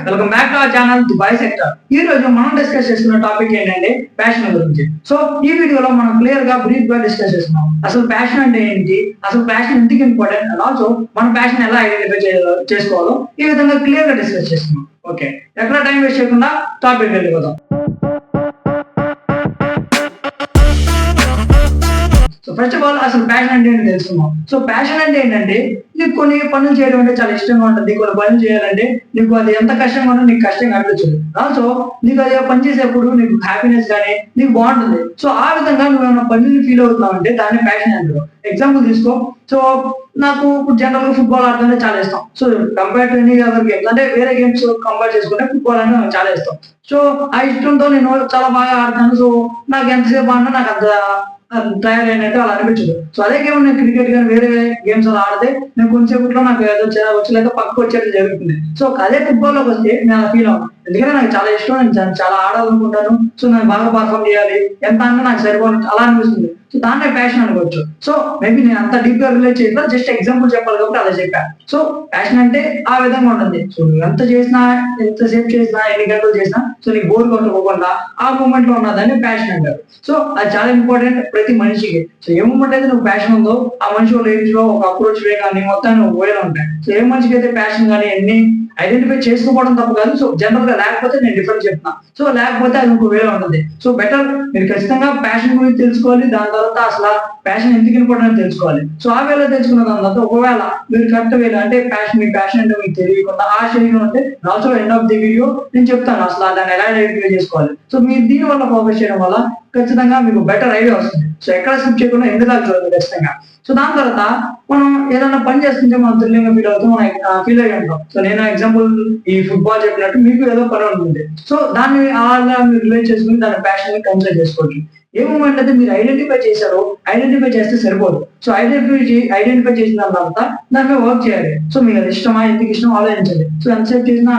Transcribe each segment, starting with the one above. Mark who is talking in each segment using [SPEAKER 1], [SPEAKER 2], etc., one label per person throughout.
[SPEAKER 1] Welcome back to our channel Dubai sector. ఈ రోజు మనం డిస్కస్ చేస్తున్న టాపిక్ ఏంటంటే ప్యాషన్ గురించి. సో ఈ వీడియోలో మనం క్లియర్ గా బ్రీఫ్ గా డిస్కస్ చేస్తున్నాం. అసలు ప్యాషన్ అంటే ఏంటి, అసలు ప్యాషన్ ఎందుకు ఇంపార్టెంట్, అండ్ ఆల్సో మన ప్యాషన్ ఎలా ఐడెంటిఫై చేసుకోవాలో ఈ విధంగా క్లియర్ గా డిస్కస్ చేస్తున్నాం. ఓకే, ఎక్కడ టైం వేస్ట్ చేయకుండా టాపిక్ వెళ్ళిపోదాం. సో ఫస్ట్ ఆఫ్ ఆల్ అసలు ప్యాషన్ అంటే ఏంటి తెలుసుకుందాం. సో ప్యాషన్ అంటే ఏంటంటే నీకు కొన్ని పనులు చేయడం అంటే చాలా ఇష్టంగా ఉంటుంది. కొన్ని పనులు చేయాలంటే నీకు అది ఎంత కష్టంగా ఉంటుందో నీకు కష్టంగా అనిపించదు. ఆల్సో నీకు అది పని చేసేప్పుడు నీకు హ్యాపీనెస్ కానీ నీకు బాగుంటుంది. సో ఆ విధంగా నువ్వు ఏమైనా పనిని ఫీల్ అవుతున్నావు అంటే దాన్ని ప్యాషన్ అంటారు. ఎగ్జాంపుల్ తీసుకో. సో నాకు జనరల్ గా ఫుట్బాల్ ఆడటం చాలా ఇష్టం. So compare to any other games, అంటే వేరే గేమ్స్ కంపేర్ చేసుకుంటే ఫుట్బాల్ అంటే నాకు చాలా ఇష్టం. సో ఆ ఇష్టంతో నేను చాలా బాగా ఆడతాను. సో నాకు ఎంతసేపు ఆడినా నాకు అంత తయారు అయినట్టు అలా అనిపించదు. సో అదే గేమ్ నేను క్రికెట్ కానీ వేరే గేమ్స్ అలా ఆడితే నేను కొంచెంసేపట్లో నాకు ఏదో వచ్చలేక పక్కకు వచ్చేది జరుగుతుంది. సో అదే ఫుట్బాల్ లోకి వస్తే నేను అలా ఫీల్ అవ్వను. ఎందుకంటే నాకు చాలా ఇష్టం, నేను చాలా ఆడాలనుకుంటాను. సో నేను బాగా పర్ఫామ్ చేయాలి, ఎంత అంటే నాకు సరిపోను అలా అనిపిస్తుంది. సో దాన్నే ప్యాషన్ అనుకోవచ్చు. సో మేబీ నేను అంత డీప్ గా రిలేట్ చేయకుండా జస్ట్ ఎగ్జాంపుల్ చెప్పాలి కాబట్టి అలా చెప్పాను. సో ప్యాషన్ అంటే ఆ విధంగా ఉంటుంది. సో నువ్వు ఎంత చేసినా, ఎంతసేపు చేసినా, ఎన్ని గంటలు చేసినా సో నీకు బోర్ కొట్టుకోకుండా ఆ మూమెంట్ లో ఉన్నదాన్ని ప్యాషన్ అంటారు. సో అది చాలా ఇంపార్టెంట్ ప్రతి మనిషికి. సో ఏ మూమెంట్ అయితే నువ్వు ప్యాషన్ ఉందో ఆ మనిషి రేంజ్ లో ఒక అప్రోచ్ వే కానీ మొత్తం నువ్వు వేలో ఉంటాయి. సో ఏ మనిషికి అయితే ప్యాషన్ కానీ ఎన్ని ఐడెంటిఫై చేసుకోవడం తప్పు కాదు. సో జనరల్ గా లేకపోతే నేను డిఫరెంట్ చెప్తున్నా. సో లేకపోతే అది ఇంకో వేలో ఉంటుంది. సో బెటర్ మీరు ఖచ్చితంగా ప్యాషన్ గురించి తెలుసుకోవాలి. దాని తర్వాత అసలు ప్యాషన్ ఎందుకు ఇంపార్టెంట్ తెలుసుకోవాలి. సో ఆ వేళ తెలుసుకున్న దాని తర్వాత ఒకవేళ మీరు కరెక్ట్ వేళ అంటే మీ ప్యాషన్ అంటే మీకు తెలియకుండా ఆ శైలిలో ఉంటే also end of the video నేను చెప్తాను అసలు దాన్ని ఎలా ఐడెంటిఫై చేసుకోవాలి. సో మీరు దీని వల్ల ఫోకస్ చేయడం వల్ల ఖచ్చితంగా మీకు బెటర్ ఐడియా వస్తుంది. సో ఎక్కడ స్కిప్ చేయకుండా ఎందుకు చూడాలి ఖచ్చితంగా. సో దాని తర్వాత మనం ఏదైనా పని చేస్తుంటే మనం థ్రిల్లింగ్ గా ఫీల్ అవుతాం, మనం ఫీల్ అయ్యి ఉంటాం. సో నేను ఎగ్జాంపుల్ ఈ ఫుట్బాల్ చెప్పినట్టు మీకు ఏదో పని ఉంటుంది. సో దాన్ని అలా మీరు రిలేట్ చేసుకుని దాని ప్యాషన్ ని కన్సిడర్ చేసుకోవచ్చు. ఏ మూమెంట్ అయితే మీరు ఐడెంటిఫై చేశారో ఐడెంటిఫై చేస్తే సరిపోదు. సో ఐడెంటిఫై చేసిన తర్వాత దాని మీద వర్క్ చేయాలి. సో మీకు అది ఇష్టమా, ఎందుకు ఇష్టం ఆలోచించండి. సో ఎంతసేపు చేసినా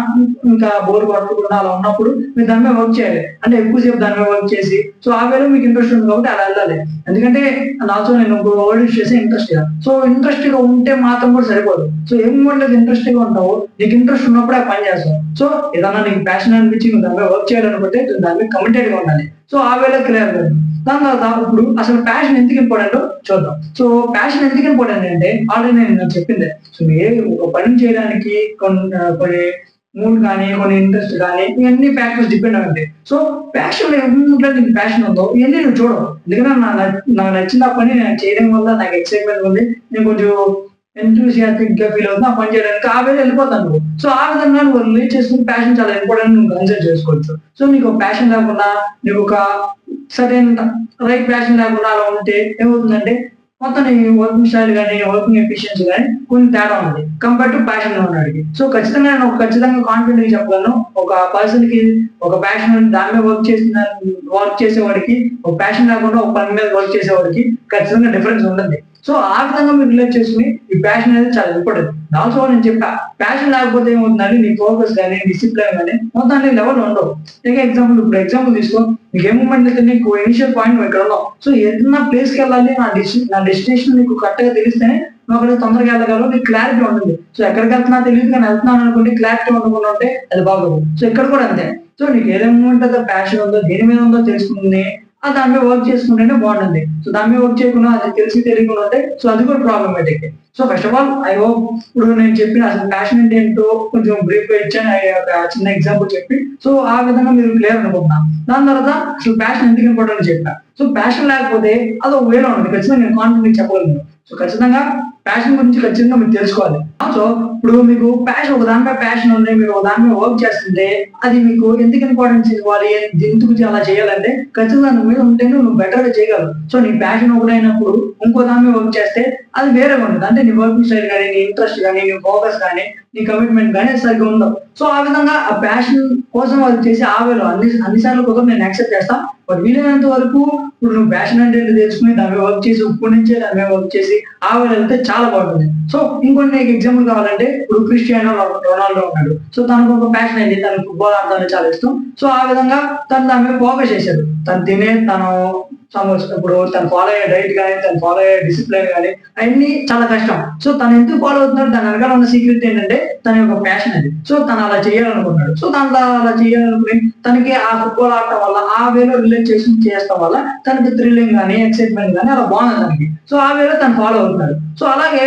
[SPEAKER 1] ఇంకా బోర్ పడకుండా అలా ఉన్నప్పుడు మీరు దాని మీద వర్క్ చేయాలి. అంటే ఎక్కువసేపు దాని మీద వర్క్ చేసి సో ఆ వేళ మీకు ఇంట్రెస్ట్ ఉంది కాబట్టి అలా వెళ్ళాలి. ఎందుకంటే నాతో నేను వర్డ్ యూస్ చేసి ఇంట్రెస్ట్ గా. సో ఇంట్రెస్ట్ గా ఉంటే మాత్రం కూడా సరిపోదు. సో ఏ మూమెంట్ అయితే ఇంట్రెస్ట్ గా ఉంటావో నీకు ఇంట్రెస్ట్ ఉన్నప్పుడే ఆ పని చేస్తావు. సో ఏదన్నా నీకు ప్యాషన్ అనిపించి దాని మీద వర్క్ చేయాలనుకుంటే దాని మీద కమిటెడ్ గా ఉండాలి. సో ఆ వేళ క్లియర్ కాదు. దాని తర్వాత ఇప్పుడు అసలు ప్యాషన్ ఎందుకు ఇంపార్టెంట్ చూద్దాం. సో ప్యాషన్ ఎందుకు ఇంపార్టెంట్ అంటే ఆల్రెడీ నేను చెప్పిందే. సో ఒక పని చేయడానికి కొన్ని మూడ్ కానీ కొన్ని ఇంట్రెస్ట్ కానీ ఇవన్నీ ఫ్యాక్టర్స్ డిపెండ్ అయి ఉంటాయి. సో ప్యాషన్ ఏముంటే నీకు ప్యాషన్ ఉందో ఇవన్నీ నువ్వు చూడవు. ఎందుకంటే నాకు నచ్చిన పని నేను చేయడం వల్ల నాకు ఎక్సైట్మెంట్ ఉంది, నేను కొంచెం ఎంతూసియాస్టిక్ గా ఫీల్ అవుతుంది ఆ పని చేయడానికి ఆ వేళ వెళ్ళిపోతాను నువ్వు. సో ఆ విధంగా నువ్వు రిలీట్ చేసుకుని ప్యాషన్ చాలా ఇంపార్టెంట్ నువ్వు కన్సిడర్ చేసుకోవచ్చు. సో నీకు ప్యాషన్ లేకుండా నీకు ఒక సర్టెన్ రైట్ ప్యాషన్ లేకుండా అలా ఉంటే ఏమవుతుందంటే మొత్తం నీ వర్కింగ్ స్టైల్ కానీ వర్కింగ్ ఎఫిషియన్సీ కానీ కొన్ని తేడా ఉంది కంపేర్ టు ప్యాషన్ ఉన్నవాడికి. సో ఖచ్చితంగా నేను ఖచ్చితంగా కాన్ఫిడెంట్ గా చెప్పగలను. ఒక పర్సన్ కి ఒక ప్యాషన్ దాని మీద వర్క్ చేసేవాడికి ఒక ప్యాషన్ లేకుండా ఒక పని మీద వర్క్ చేసేవాడికి ఖచ్చితంగా డిఫరెన్స్ ఉంటుంది. సో ఆ విధంగా మీరు రిలేట్ చేసుకుని ఈ ప్యాషన్ అనేది చాలా ఇంపార్టెంట్. ఆల్సో నేను చెప్పా ప్యాషన్ లేకపోతే ఏమవుతుందంటే నీ ఫోకస్ కానీ డిసిప్లిన్ కానీ మొత్తం లెవెల్ ఉండవు. ఇప్పుడు ఎగ్జాంపుల్ తీసుకో. నీకు ఏ మూమెంట్ అయితే నీకు ఇనిషియల్ పాయింట్ నువ్వు ఇక్కడ ఉన్నావు. సో ఏదైనా ప్లేస్కి వెళ్ళాలి నా డెస్టినేషన్ నీకు కరెక్ట్ గా తెలిస్తేనే నువ్వు అక్కడ తొందరగా వెళ్ళగలవు, నీకు క్లారిటీ ఉంటుంది. సో ఎక్కడికి వెళ్తున్నా తెలియదు కానీ వెళ్తున్నాను అనుకుంటే క్లారిటీ ఉండకుండా ఉంటే అది బాగోదు. సో ఇక్కడ కూడా అంతే. సో నీకు ఏదే మూమెంట్ అయితే ప్యాషన్ ఉందో దేని మీద ఉందో తెలుసుకుంది దాని మీద వర్క్ చేసుకుంటేనే బాగుంటుంది. సో దాని మీద వర్క్ చేయకుండా అది తెలియకుండా ఉంటే సో అది కూడా problematic. So first of all I hope ఇప్పుడు నేను చెప్పిన అసలు ప్యాషన్ అంటే ఏంటో కొంచెం బ్రీఫ్ గా ఇచ్చాను, చిన్న ఎగ్జాంపుల్ చెప్పి. సో ఆ విధంగా మీరు క్లియర్ అనుకుంటున్నాను. దాని తర్వాత అసలు ప్యాషన్ ఎందుకు ఇంపార్టెంట్ చెప్పా. సో ప్యాషన్ లేకపోతే అది ఒక వేలో ఉంటుంది. ఖచ్చితంగా నేను కాన్ఫిడెంట్ చెప్పగలను. సో ఖచ్చితంగా ప్యాషన్ గురించి ఖచ్చితంగా మీరు తెలుసుకోవాలి. సో ఇప్పుడు మీకు ప్యాషన్ ఒక దానిపై ప్యాషన్ ఉంది, మీరు ఒక దాని మీద వర్క్ చేస్తుంటే అది మీకు ఎందుకు ఇంపార్టెన్స్ ఇవ్వాలి, ఎందుకు అలా చేయాలంటే ఖచ్చితంగా నువ్వు మీద ఉంటేనే నువ్వు బెటర్ గా చేయగలవు. సో నీ ప్యాషన్ ఒకటైనప్పుడు ఇంకో దాని మీద వర్క్ చేస్తే అది వేరేగా ఉంటుంది. అంటే నీ వర్కింగ్ స్టైల్ కానీ నీ ఇంట్రెస్ట్ కానీ నీ ఫోకస్ కానీ నీ కమిట్మెంట్ కానీ సరిగ్గా ఉండవు. సో ఆ విధంగా ఆ ప్యాషన్ కోసం వర్క్ చేసి ఆ వేలో అన్నిసార్లు కూడా నేను యాక్సెప్ట్ చేస్తాను. బట్ వీలైనంత వరకు ఇప్పుడు నువ్వు ప్యాషన్ అంటే తెలుసుకుని దాని మీద వర్క్ చేసి ఇప్పటి నుంచే దాని మీద వర్క్ చేసి ఆ వేళ వెళ్తే చాలా బాగుంటుంది. సో ఇంకొన్ని ఎగ్జాంపుల్ కావాలంటే ఇప్పుడు క్రిస్టియానో రొనాల్డో ఉన్నాడు. సో తనకు ఒక ప్యాషన్ అయింది, తనకు ఫుట్బాల్ ఆడడం చాలా ఇష్టం. సో ఆ విధంగా తను దాని మీద ఫోకస్ చేశాడు. తను ఇప్పుడు తను ఫాలో అయ్యే డైట్ కానీ, తను ఫాలో అయ్యే డిసిప్లిన్ కానీ అవన్నీ చాలా కష్టం. సో తను ఎందుకు ఫాలో అవుతున్నాడు, దాని వెనకాల ఉన్న సీక్రెట్ ఏంటంటే తన యొక్క ప్యాషన్ అది. సో తను అలా చేయాలనుకున్నాడు. సో తను అలా చేయాలనుకుని తనకి ఆ ఫుట్బాల్ ఆడటం వల్ల ఆ వేలో రిలేట్ చేసి చేస్తాం వల్ల తనకి థ్రిల్లింగ్ కానీ ఎక్సైట్మెంట్ కానీ అలా బాగుంది తనకి. సో ఆ వేలో తను ఫాలో అవుతున్నాడు. సో అలాగే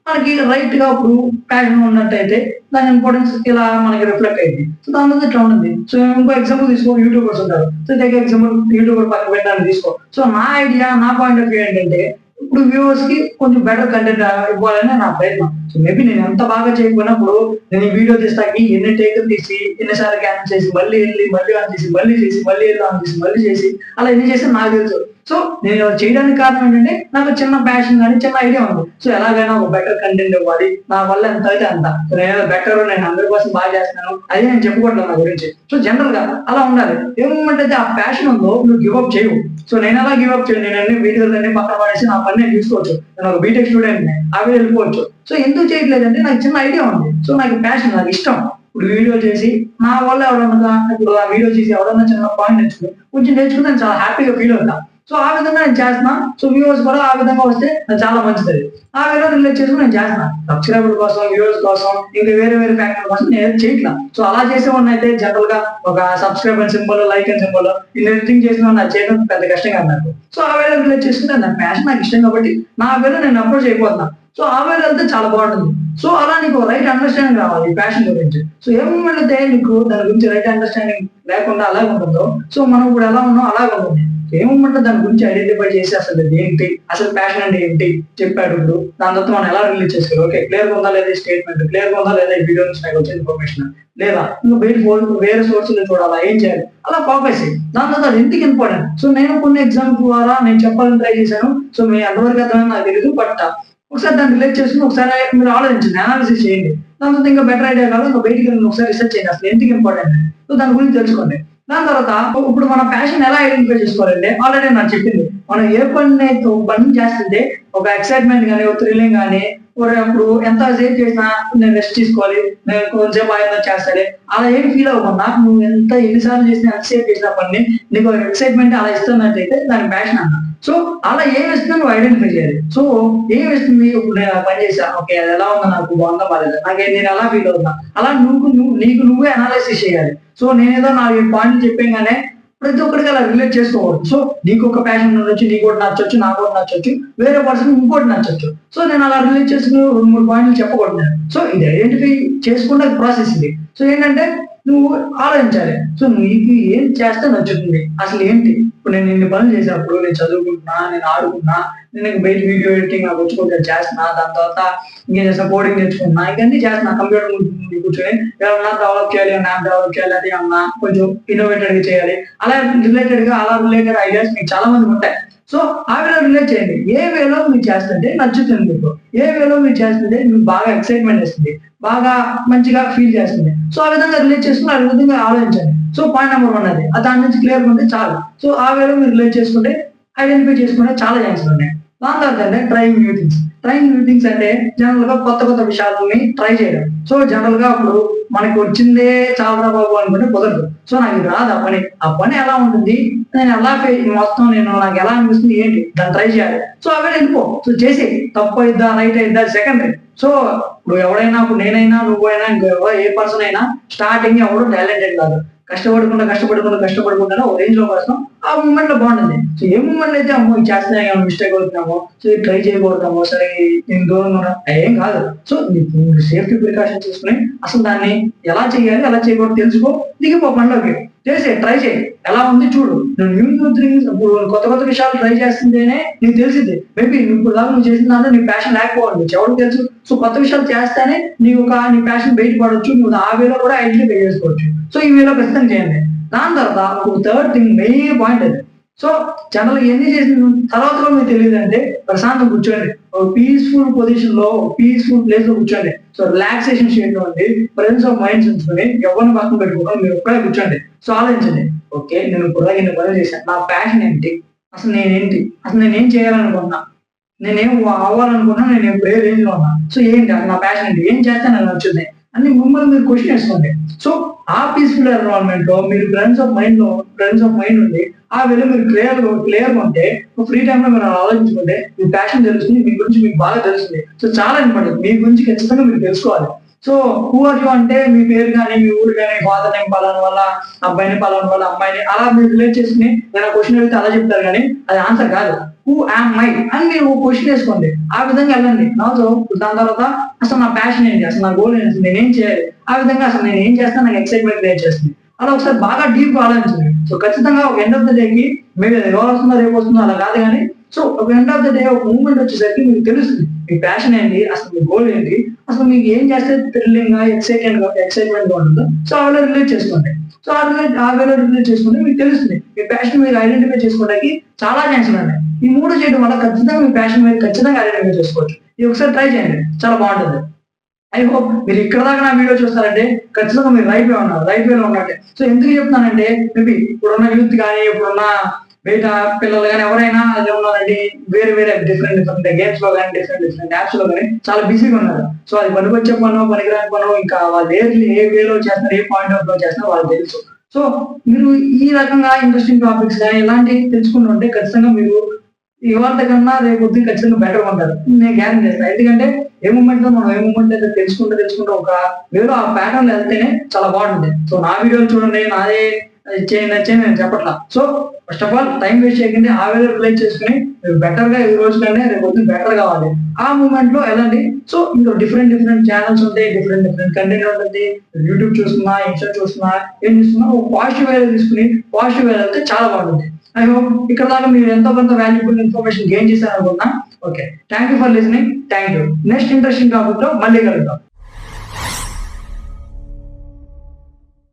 [SPEAKER 1] మనకి రైట్ గా ఇప్పుడు ప్యాషన్ ఉన్నట్టయితే దాని ఇంపార్టెన్స్ ఇలా మనకి రిఫ్లెక్ట్ అయింది. సో దాని మీద ఇట్లా ఉంటుంది. సో ఇంకో ఎగ్జాంపుల్ తీసుకో, యూట్యూబర్స్ ఉంటారు. సో దగ్గర ఎగ్జాంపుల్ యూట్యూబర్ పక్కన పెట్టడానికి తీసుకో. సో నా ఐడియా, నా పాయింట్ ఆఫ్ వ్యూ ఏంటంటే ఇప్పుడు వ్యూవర్స్ కి కొంచెం బెటర్ కంటెంట్ ఇవ్వాలని నా ప్రయత్నం. సో మేబీ నేను ఎంత బాగా చేయకపోయినప్పుడు నేను ఈ వీడియో తీస్తాకి ఎన్ని టేకులు తీసి ఎన్నిసార్లు క్యాన్సిల్ చేసి మళ్ళీ వెళ్ళి మళ్ళీ ఆన్ చేసి మళ్ళీ చేసి మళ్ళీ వెళ్ళి ఆన్ చేసి మళ్ళీ చేసి అలా ఎన్ని చేసి నాకు తెలుసు. సో నేను చేయడానికి కారణం ఏంటంటే నాకు చిన్న ప్యాషన్ కానీ చిన్న ఐడియా ఉంది. సో ఎలాగైనా ఒక బెటర్ కంటెంట్ ఇవ్వాలి, నా వల్ల ఎంత అయితే అంత. నేను బెటర్, నేను 100% బాగా చేస్తున్నాను అది నేను చెప్పుకోవట్లేదు నా గురించి. సో జనరల్ గా అలా ఉండాలి. ఏమంటే ఆ ప్యాషన్ ఉందో నువ్వు గివ్అప్ చేయవు. సో నేను ఎలా గివ్అప్ చేయను, నేను అన్ని వీడియోలు అన్ని పక్కన పడేసి నా పని నేను చూసుకోవచ్చు. నేను ఒక బీటెక్ స్టూడెంట్ అవి వెళ్ళిపోవచ్చు. సో ఎందుకు చేయట్లేదంటే నాకు చిన్న ఐడియా ఉంది. సో నాకు ప్యాషన్, నాకు ఇష్టం. ఇప్పుడు వీడియో చేసి నా వల్ల ఎవరన్నా ఇప్పుడు ఆ వీడియో చేసి ఎవరన్నా చిన్న పాయింట్ నేర్చుకుని కొంచెం నేర్చుకుని నేను చాలా హ్యాపీగా ఫీల్ అవుతా. సో ఆ విధంగా నేను చేస్తున్నా. సో వ్యూవర్స్ కూడా ఆ విధంగా వస్తే నాకు చాలా మంచిది. ఆ వేరే రిలేట్ చేసుకుని నేను చేస్తున్నా. సబ్స్క్రైబర్ కోసం, వ్యూవర్స్ కోసం, ఇంకా వేరే వేరే ఫ్యాక్టర్ కోసం నేను చేయట్లా. సో అలా చేసేవాడిని అయితే జనరల్ గా ఒక subscribe symbol, like and symbol ఈ ఎడిటింగ్ చేసిన నాకు చేయడం పెద్ద కష్టంగా నాకు. సో ఆ వేరే రిలేట్ చేసుకుంటే నా ప్యాషన్ నాకు ఇష్టం కాబట్టి నా వేరే నేను అప్రోచ్ అయిపోతున్నా. సో ఆ వేరే వెళ్తే చాలా బాగుంటుంది. సో అలా నీకు రైట్ అండర్స్టాండింగ్ రావాలి ఈ ప్యాషన్ గురించి. సో ఏమంటే నీకు దాని గురించి రైట్ అండర్స్టాండింగ్ లేకుండా అలాగే ఉంటుందో, సో మనం ఇప్పుడు ఎలా ఉన్నాం అలాగే ఉంటుంది. ఏమంటే దాని గురించి ఐడెంటిఫై చేసి అసలు ఏంటి, అసలు ప్యాషన్ అంటే ఏంటి చెప్పాడు. ఇప్పుడు దాని తర్వాత మనం ఎలా రిలీజ్ చేసుకోవాలి. ఓకే, క్లియర్ గా ఉందా లేదా స్టేట్మెంట్, క్లియర్ గా ఉందా లేదా ఈ వీడియో నుంచి నాకు వచ్చిన ఇన్ఫర్మేషన్, లేదా ఇంకా వేరే సోర్సులు చూడాలా, ఏం చేయాలి, అలా ఫోకస్. దాని తర్వాత అది ఎందుకు ఇంపార్టెంట్. సో నేను కొన్ని ఎగ్జాంపుల్ ద్వారా నేను చెప్పాలని ట్రై చేశాను. సో మీ ఎంతవరకు అర్థమైనా నాకు తెలియదు. బట్ ఒకసారి దాన్ని రిలేట్ చేసుకుని ఒకసారి మీరు ఆలోచించండి, అనాలిసిస్ చేయండి. దాని తర్వాత ఇంకా బెటర్ ఐడియా కాదు, ఇంకా బయటికి వెళ్ళి ఒకసారి రిసర్చ్ చేయండి అసలు ఎందుకు ఇంపార్టెంట్. సో దాని గురించి తెలుసుకోండి. దాని తర్వాత ఇప్పుడు మన ప్యాషన్ ఎలా ఐడెంటిఫై చేసుకోవాలంటే ఆల్రెడీ నాకు చెప్పింది. మనం ఏ పని చేస్తుంటే ఒక ఎక్సైట్మెంట్ కానీ, ఒక థ్రిల్లింగ్ కానీ, ఇప్పుడు ఎంత సేఫ్ చేసినా నేను రెస్ట్ తీసుకోవాలి, నేను కొంచెంసేపు ఆయన చేస్తాడే అలా ఏం ఫీల్ అవ్వకుండా నువ్వు ఎన్నిసార్లు చేసినా, ఎంత సేఫ్ చేసిన పని నీకు ఎక్సైట్మెంట్ అలా ఇస్తున్నట్టయితే దాని ప్యాషన్ అన్న. సో అలా ఏం ఇస్తుందో నువ్వు ఐడెంటిఫై చేయాలి. సో ఏం ఇస్తుంది, ఇప్పుడు నేను పని చేశాను, ఓకే అది ఎలా ఉందో, నాకు బాగుందా బాగాలేదు, నేను ఎలా ఫీల్ అవుతున్నా, అలా నీకు నువ్వే అనాలైసిస్ చేయాలి. సో నేనేదో 4 పాయింట్లు చెప్పాగానే ప్రతి ఒక్కరికి అలా రిలేట్ చేసుకోవచ్చు. సో నీకు ఒక ప్యాషన్ ఉండొచ్చు, నీకు కూడా నచ్చొచ్చు, నాకు కూడా నచ్చొచ్చు, వేరే పర్సన్ ఇంకోటి నచ్చొచ్చు. సో నేను అలా రిలేట్ చేసుకుని 2-3 పాయింట్లు చెప్పకూడదు. సో ఇది ఐడెంటిఫై చేసుకుంటే ప్రాసెస్ ఇది. సో ఏంటంటే నువ్వు ఆలోచించాలి. సో నీకు ఏం చేస్తే నచ్చుతుంది అసలు ఏంటి. ఇప్పుడు నేను ఇన్ని పనులు చేసినప్పుడు నేను చదువుకుంటున్నా, నేను ఆడుకున్నా, నేను బయట వీడియో ఎడిటింగ్ నాకు వచ్చుకుంటే చేస్తున్నా, దాని తర్వాత ఇంకేం చేస్తున్నా, కోడింగ్ నేర్చుకున్నా, ఇవన్నీ చేస్తున్నా. కంప్యూటర్ ముందు కూర్చొని ఏమన్నా డెవలప్ చేయాలి, యాప్ డెవలప్ చేయాలి, అది అన్నా కొంచెం ఇన్నోవేటెడ్ గా చేయాలి. అలా రిలేటెడ్ ఐడియాస్ మీకు చాలా మంది ఉంటాయి. సో ఆ వేలో రిలేట్ చేయండి. ఏ వేలో మీరు చేస్తుంటే నచ్చుతుంది మీకు, ఏ వేలో మీరు చేస్తుంటే మీకు బాగా ఎక్సైట్మెంట్ ఇస్తుంది, బాగా మంచిగా ఫీల్ చేస్తుంది. సో ఆ విధంగా రిలేట్ చేసుకుని ఆ విధంగా ఆలోచించండి. సో పాయింట్ నెంబర్ 1 అది దాని నుంచి క్లియర్ ఉంటే చాలు. సో ఆ వేలో మీరు రిలేట్ చేసుకుంటే, ఐడెంటిఫై చేసుకుంటే చాలా ఛాన్సెస్ ఉన్నాయి. దాని తర్వాత అంటే ట్రైయింగ్ న్యూ థింగ్స్ అంటే జనరల్ గా కొత్త విషయాలని ట్రై చేయడం. సో జనరల్ గా ఇప్పుడు మనకి వచ్చిందే చాలా బాబు అనుకుంటే కుదరదు. సో నాకు ఇది రాదు ఆ పని ఎలా ఉంటుంది, నేను ఎలా మొత్తం నాకు ఎలా అనిపిస్తుంది ఏంటి, దాన్ని ట్రై చేయాలి. సో అవే వెళ్ళిపో. సో చేసి తప్పు అయిద్దా రైట్ అయిద్దా సెకండరీ. సో ఇప్పుడు ఎవడైనా, ఇప్పుడు నేనైనా, నువ్వైనా, ఇంకో ఏ పర్సన్ అయినా స్టార్టింగ్ ఎవరు టాలెంటెడ్ కాదు. కష్టపడుకుంటా ఒక రేంజ్ లో వస్తాం. ఆ మూమెంట్ లో బాగుంటుంది. సో ఏ మూమెంట్ అయితే అమ్మో ఇది చేస్తున్నా మిస్టేక్ అవుతున్నామో, సో ఇది ట్రై చేయకూడదామో, సరే నేను దూరంగా ఉన్నా ఏం కాదు. సో సేఫ్టీ ప్రికాషన్ తీసుకుని అసలు దాన్ని ఎలా చేయాలి, ఎలా చేయకూడదు తెలుసుకో, దిగిపో పనిలోకి. ట్రై చేయి, ఎలా ఉంది చూడు. న్యూ థింగ్స్, కొత్త విషయాలు ట్రై చేస్తుంటేనే నీకు తెలిసింది. మేబీ ఇప్పుడు దాకా నువ్వు చేసిన దాంట్లో నీ ప్యాషన్ లేకపోవాలి, ఎవరికి తెలుసు. సో కొత్త విషయాలు చేస్తేనే నీ ప్యాషన్ బయటపడవచ్చు, నువ్వు ఆ వేలో కూడా ఐడెంటిఫై చేసుకోవచ్చు. సో ఈ వేలో ఖచ్చితంగా చేయండి. దాని తర్వాత ఒక థర్డ్ థింగ్, మెయిన్ పాయింట్ అది. సో జనరల్ ఎన్ని చేసిన తర్వాత కూడా మీకు తెలియదు అంటే ప్రశాంతం కూర్చోండి, ఒక పీస్ఫుల్ పొజిషన్ లో, పీస్ఫుల్ ప్లేస్ లో కూర్చోండి. సో రిలాక్సేషన్ స్టేట్ లో ఉండి ప్రెజెన్స్ ఆఫ్ మైండ్స్ ఉంచుకొని ఎవరిని పక్కన పెట్టుకోవడం, మీరు ఒక్కడే కూర్చోండి. సో ఆలోచించండి, ఓకే నేను ఇప్పుడు ఇన్ని పనులు చేశాను, నా ప్యాషన్ ఏంటి, అసలు నేనేంటి, అసలు నేనేం చేయాలనుకున్నా, నేనేం అవ్వాలనుకున్నా, నేను ఏ రేంజ్ లో ఉన్నా, సో ఏంటి అసలు నా ప్యాషన్ ఏంటి, ఏం చేస్తే నాకు నచ్చుద్ది అని మిమ్మల్ని మీరు క్వశ్చన్ వేసుకోండి. సో ఆ పీస్ఫుల్ ఎన్విరాన్మెంట్ లో మీరు ఫ్రెండ్స్ ఆఫ్ మైండ్ ఉంది, ఆ వేళ మీరు క్లియర్ ఉంటే ఫ్రీ టైమ్ లో మీరు ఆలోచించుకుంటే మీ ప్యాషన్ తెలుస్తుంది, మీ గురించి మీకు బాగా తెలుస్తుంది. సో చాలా ఇంపార్టెంట్, మీ గురించి ఖచ్చితంగా మీరు తెలుసుకోవాలి. సో హూ ఆర్ యూ అంటే మీ పేరు కానీ, మీ ఊరు కానీ, ఫాదర్ నేమ్ పలానా వల్ల, అబ్బాయిని పలానా వల్ల, అమ్మాయిని అలా మీరు రిలేట్ చేసుకుని నేను క్వశ్చన్ అడిగితే అలా చెప్తారు కానీ అది ఆన్సర్ కాదు. హూ యామ్ మై అని మీరు క్వశ్చన్ వేసుకోండి, ఆ విధంగా వెళ్ళండి. నాతో దాని తర్వాత అసలు నా ప్యాషన్ ఏంటి, అసలు నా గోల్ ఏంటి, అసలు నేనేం చేయాలి, ఆ విధంగా అసలు నేను ఏం చేస్తాను నాకు ఎక్సైట్మెంట్ క్రియేట్ చేస్తుంది, అలా ఒకసారి బాగా డీప్ ఆలోచించండి. సో ఖచ్చితంగా ఒక ఎండ్ ఆఫ్ ద డేకి మీరు ఎవరు వస్తుందో రేపు వస్తుందో అలా కాదు కానీ, సో ఒక ఎండ్ ఆఫ్ ద డే ఒక మూమెంట్ వచ్చేసరికి మీకు తెలుస్తుంది మీ ప్యాషన్ ఏంటి, అసలు మీ గోల్ ఏంటి, అసలు మీకు ఏం చేస్తే థ్రిల్లింగ్ గా ఎక్సైట్మెంట్ గా ఉంటుందో. సో అలా రిలేట్ చేసుకోండి. సో ఆ వేలో రిలేట్ చేసుకుంటే మీకు తెలుస్తుంది మీ ప్యాషన్ మీరు ఐడెంటిఫై చేసుకోవడానికి చాలా ఛాన్సులు ఉన్నాయి. ఈ 3 చేయడం వల్ల ఖచ్చితంగా మీ ప్యాషన్ మీరు ఖచ్చితంగా ఐడెంటిఫై చేసుకోవచ్చు. ఇది ఒకసారి ట్రై చేయండి, చాలా బాగుంటుంది. ఐ హోప్ మీరు ఇక్కడ దాకా నా వీడియో చూస్తారంటే ఖచ్చితంగా మీరు రైట్ వేలో ఉన్నట్టే. సో ఎందుకు చెప్తున్నానంటే మేబీ ఇప్పుడున్న యూత్ కానీ, ఇప్పుడున్న బయట పిల్లలు కానీ ఎవరైనా అదే ఉన్నారండి, వేరే డిఫరెంట్ గేమ్స్ లో కానీ, డిఫరెంట్ యాప్స్ లో కానీ చాలా బిజీగా ఉన్నారు. సో అది పనికొచ్చే పనో పనికిరాని పనో, ఇంకా వాళ్ళు ఏ వేలో చేస్తున్నారు, ఏ పాయింట్ ఆఫ్ లో చేస్తున్నారు వాళ్ళకి తెలుసు. సో మీరు ఈ రకంగా ఇంట్రెస్టింగ్ టాపిక్స్ కానీ ఇలాంటివి తెలుసుకుంటుంటే ఖచ్చితంగా మీరు ఇవాళ కన్నా రేపు ఖచ్చితంగా బెటర్ ఉంటారు, నేను గ్యారెంటీ చేస్తాను. ఎందుకంటే ఏ మూమెంట్ లో మనం ఏ మూమెంట్ అయితే తెలుసుకుంటూ ఒక వేలో ఆ ప్యాటర్న్ వెళ్తేనే చాలా బాగుంటుంది. సో నా వీడియోలు చూడండి, నాదే చేయండి నేను చెప్పట్లా. So first of all time waste చేయకండి, ఆ వేలో రిలైజ్ చేసుకుని మీరు బెటర్ గా ఈ రోజు కంటే రేపు బెటర్ కావాలి, ఆ మూమెంట్ లో వెళ్ళండి. సో ఇందులో డిఫరెంట్ ఛానల్స్ ఉంటాయి, డిఫరెంట్ కంటెంట్ ఉంటుంది. యూట్యూబ్ చూస్తున్నా, ఇన్స్టా చూస్తున్నా, ఏం చూస్తున్నా ఒక పాజిటివ్ వేలో తీసుకుని పాజిటివ్ వేలో వెళ్తే చాలా బాగుంటుంది. ఐ హోప్ ఇక్కడ దాకా మీరు ఎంతో కొంత వాల్యుబుల్ ఇన్ఫర్మేషన్ గెయిన్ చేశారు అనుకున్నా. Okay, thank you for listening. Thank you. Next interesting topic లో మళ్ళీ కలుద్దాం.